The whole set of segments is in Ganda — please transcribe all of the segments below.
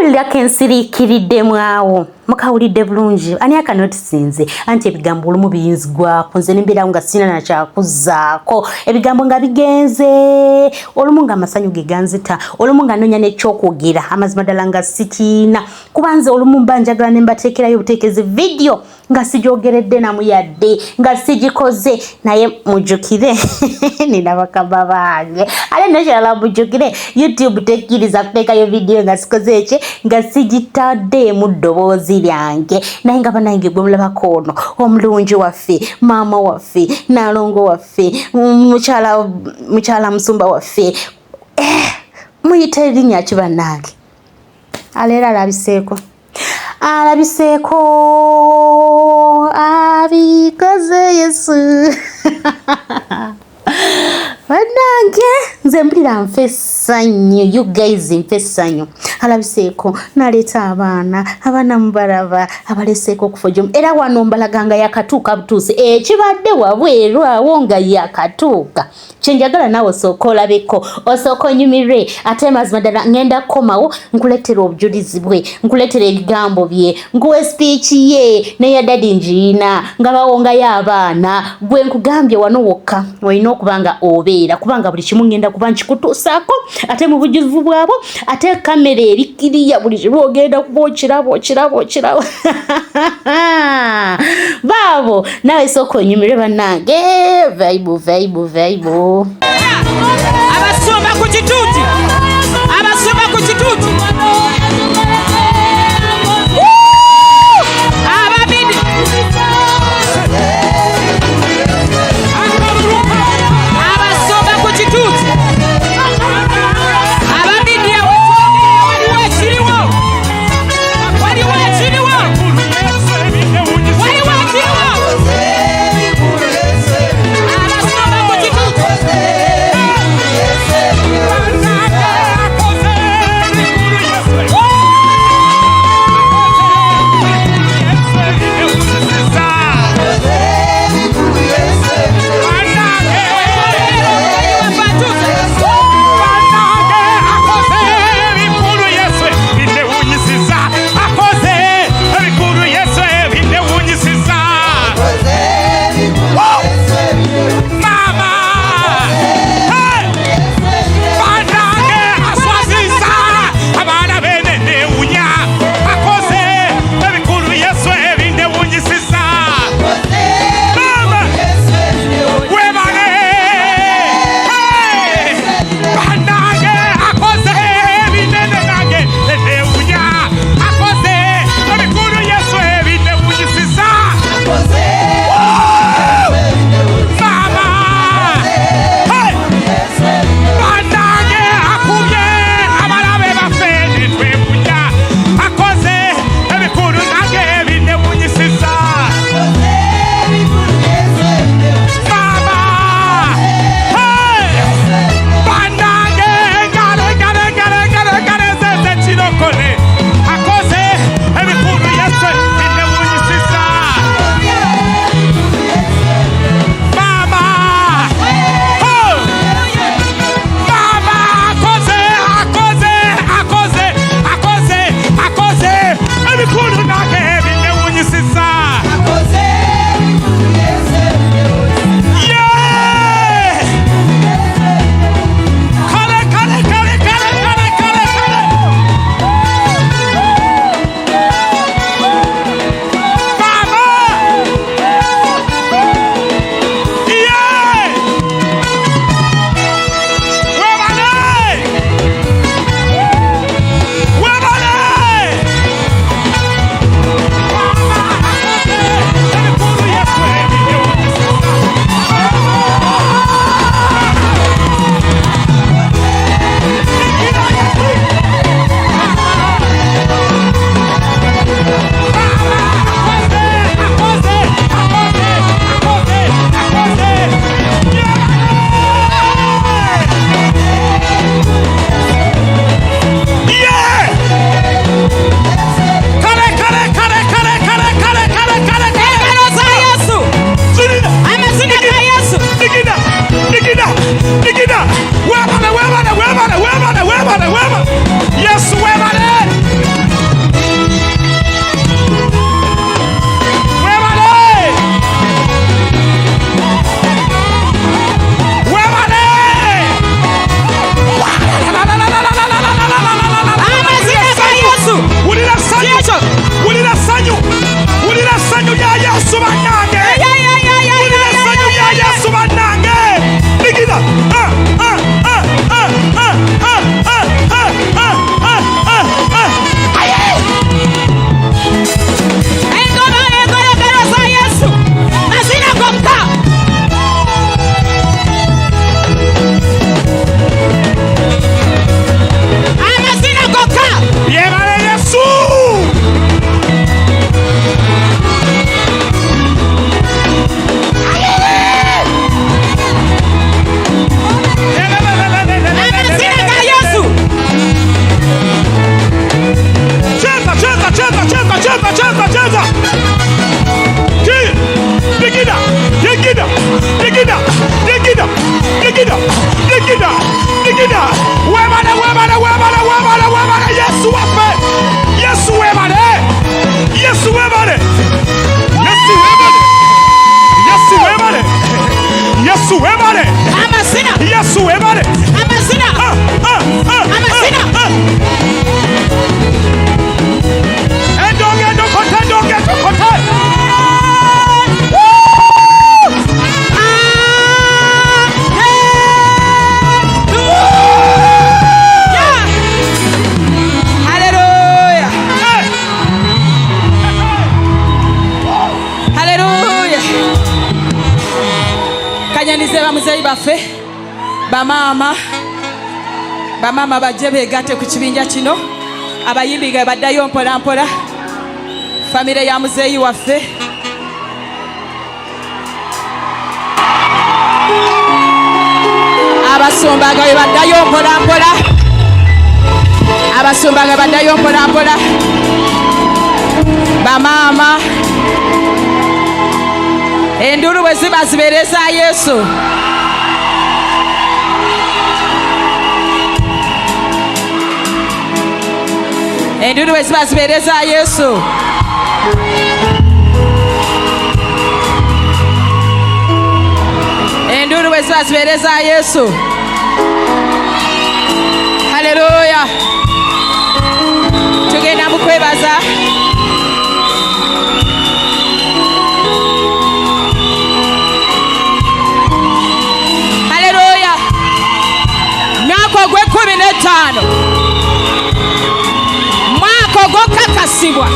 Mukawulira kensiriikiridde mwawo mukawulidde bulungi ani akanotisinze anti ebigambo olumu biyinzigwako nze nembeerawo nga sina nakyakuzaako ebigambo nga bigenze olumu nga amasanyu ge ganzita olumu nga noonya n'ekyokwogera amazima ddala nga sikiina kuba nze olumu mba njagala ne mbateekerayo obuteekezi vidiyo nga sijoogeredde namu yadde nga sigikoze naye mujjukire nina bakama bange ale nakirala mujjukire YouTube tekkiriza kuteekayo vidiyo nga sikoze eki nga sigitadde mu ddoboozi lyange naye nga banange gwe mulabako ono omulungi waffe maama waffe nalongo waffe mukyala musumba waffe muyita erinnya ki bannange aleero alabiseeko abikoze Yesu bannange nze mpulira nfe essanyu you guys nfe essanyu alabiseeko naleeta abaana mubalaba abaleseeko okufojomu era wano mbalaganga yakatuuka butuusi ekibadde wabweru awo nga yakatuuka kyenjagala naawe osooka olabeko osooka onyumirwe ate mazima ddala ngenda kukomawo nkuleetera obujulizi bwe nkuleetera ebigambo bye nkuwa speech ye neya dadi njiina nga bawongayo abaana gwe nkugambye wano wokka olina okuba nga obeera kubanga buli kimu ngenda kuba nkikutuusaako ate mu bujulivu bwabo ate kamera erikiriya buli kimu ogenda kuba okirabo baabo naawe sooka onyumirwe bannange vibe abasomba ku kituuti ababidi abasomba ku kituuti ababidi waliwo ekiriwo abasomba ku kituuti baffe bamaama bajje beegatte ku kibinja kino. Abayimbi nga baddayo mpola mpola. Famire ya muzeeyi waffe. Abasumba nga baddayo mpola mpola. Abasumba nga baddayo mpola mpola. Bamaama enduru bwe ziba zibeereza Yesu. Enduru bwe ziba zibeereza Yesu. Enduru bwe ziba zibeereza Yesu. Haleluya. Tugenda mu kwebaza. Haleluya. Mwaka gwe 15. Mwaka gw'okakasibwa.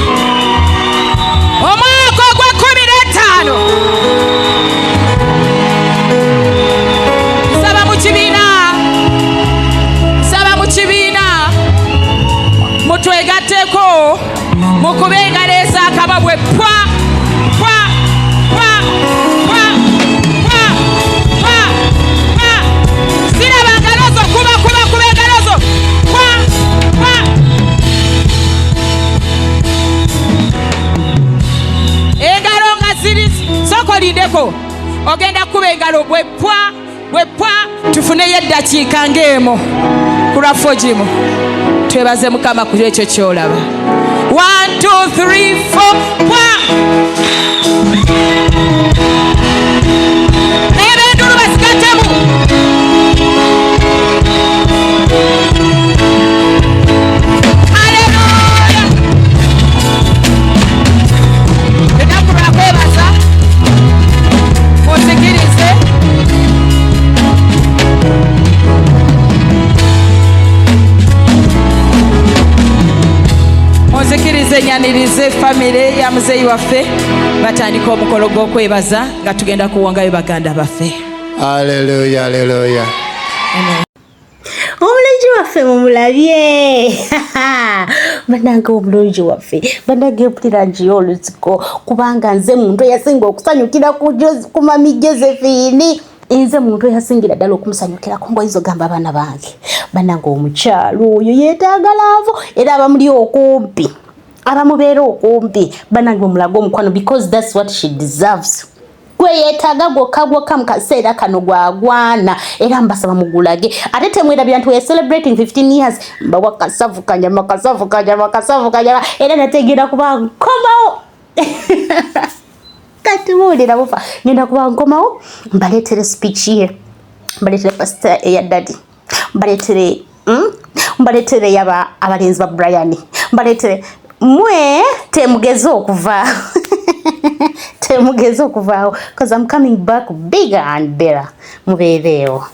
Omwaka gwe 15. Saba mu kibiina. Saba mu kibiina. Mutwegatteko. Mukube engalo ez'akababwe. Pwa pwa pwa pwa pwa pwa pwa. Siraba engalo zo. Kuba engalo zo. Pwa pwa. Engalo nga ziri sokolindeko. Ogenda kuba engalo bwe pwa tufuneyo eddakiika ng'emo ku lwaffe ogimu. Twebaze Mukama ku ekyo ky'olaba. 1 2 3 4 pwa. Naye b'endulu basigattemu. Haleluya. Ennaku lwa kwebaza munzikirize. Munzikirize nyanirize famire ya muzeeyi waffe batandika omukolo gw'okwebaza nga tugenda kuwongayo baganda baffe. Haleluya, haleluya. Omulungi waffe mumulabye. Bannange omulungi waffe. Bannange mpulira njiyo oluziko kubanga nze muntu eyasinga okusanyukira ku Mami Josephine. Nze muntu eyasingira ddala okumusanyukira ku ngoyizo gamba abaana bange. Bannange omukyalo oyo yeetaaga laavu era abamuli okumpi. Abamubeera okumpi. Bannange omulago omukwano because that's what she deserves. Gwe yeetaaga gwokka mu kaseera kano gwagwana era mbasaba mugulage. Ate temwerabira nti we celebrating 15 years. Mbawa kasavu kanyama era nategeera kuba nkomawo. Kati muwulira bufa. Ngenda kuba nkomawo mbaleetere speech ye. Mbaleetere pastor eya daddy. Mbaleetere yaba abalenzi ba Brian. Mbaleetere mwe temugeze okuva. Temugeze okuvaawo because I'm coming back bigger and better. Mubeereewo.